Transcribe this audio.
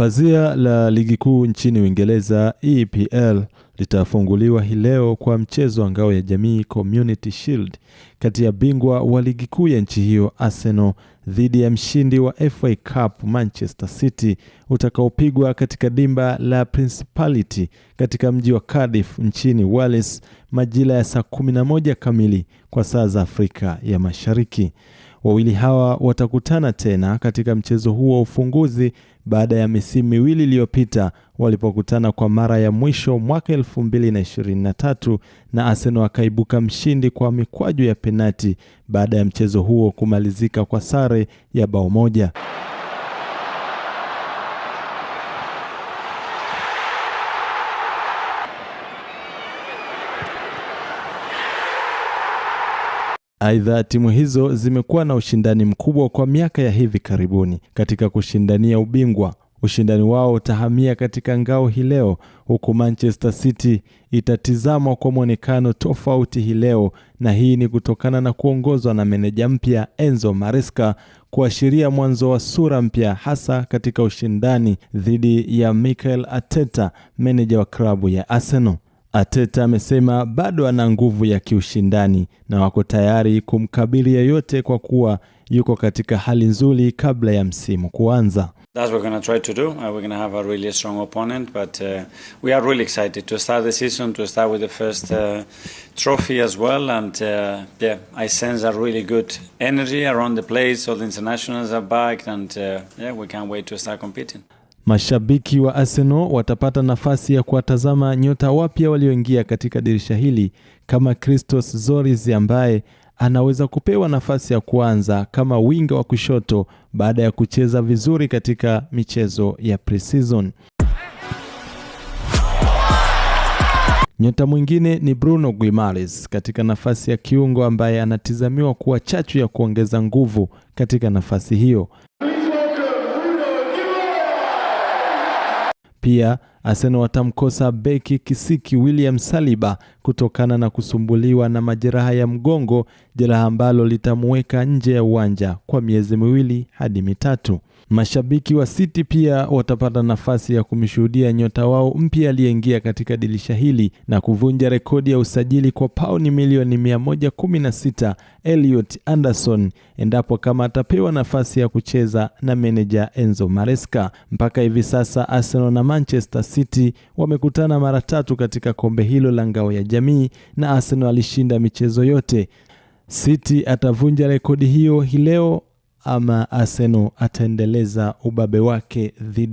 Pazia la ligi kuu nchini Uingereza EPL litafunguliwa hii leo kwa mchezo wa ngao ya jamii Community Shield kati ya bingwa wa ligi kuu ya nchi hiyo Arsenal dhidi ya mshindi wa FA Cup Manchester City utakaopigwa katika dimba la Principality katika mji wa Cardiff nchini Wales majira ya saa 11 kamili kwa saa za Afrika ya Mashariki. Wawili hawa watakutana tena katika mchezo huo wa ufunguzi baada ya misimu miwili iliyopita walipokutana kwa mara ya mwisho mwaka 2023 na Arsenal akaibuka mshindi kwa mikwaju ya penati baada ya mchezo huo kumalizika kwa sare ya bao moja. Aidha, timu hizo zimekuwa na ushindani mkubwa kwa miaka ya hivi karibuni katika kushindania ubingwa. Ushindani wao utahamia katika ngao hii leo, huku Manchester City itatizamwa kwa mwonekano tofauti hii leo, na hii ni kutokana na kuongozwa na meneja mpya Enzo Maresca, kuashiria mwanzo wa sura mpya hasa katika ushindani dhidi ya Mikel Arteta, meneja wa klabu ya Arsenal. Arteta amesema bado ana nguvu ya kiushindani na wako tayari kumkabili yeyote kwa kuwa yuko katika hali nzuri kabla ya msimu kuanza. That's what we're going to try to do. We're going to have a really strong opponent, but we are really excited to start the season, to start with the first trophy as well. And I sense a really good energy around the place. All the internationals are back, and we can't wait to start competing. Mashabiki wa Arsenal watapata nafasi ya kuwatazama nyota wapya walioingia katika dirisha hili kama Christos Zoris ambaye anaweza kupewa nafasi ya kuanza kama winga wa kushoto baada ya kucheza vizuri katika michezo ya pre-season. Nyota mwingine ni Bruno Guimaraes katika nafasi ya kiungo ambaye anatazamiwa kuwa chachu ya kuongeza nguvu katika nafasi hiyo. Pia Arsenal watamkosa beki kisiki William Saliba kutokana na kusumbuliwa na majeraha ya mgongo, jeraha ambalo litamweka nje ya uwanja kwa miezi 2 hadi 3. Mashabiki wa City pia watapata nafasi ya kumshuhudia nyota wao mpya aliyeingia katika dirisha hili na kuvunja rekodi ya usajili kwa pauni milioni 116, Elliot Anderson, endapo kama atapewa nafasi ya kucheza na meneja Enzo Maresca. Mpaka hivi sasa Arsenal na Manchester City wamekutana mara 3 katika kombe hilo la ngao ya jamii na Arsenal alishinda michezo yote. City atavunja rekodi hiyo hii leo ama Arsenal ataendeleza ubabe wake dhidi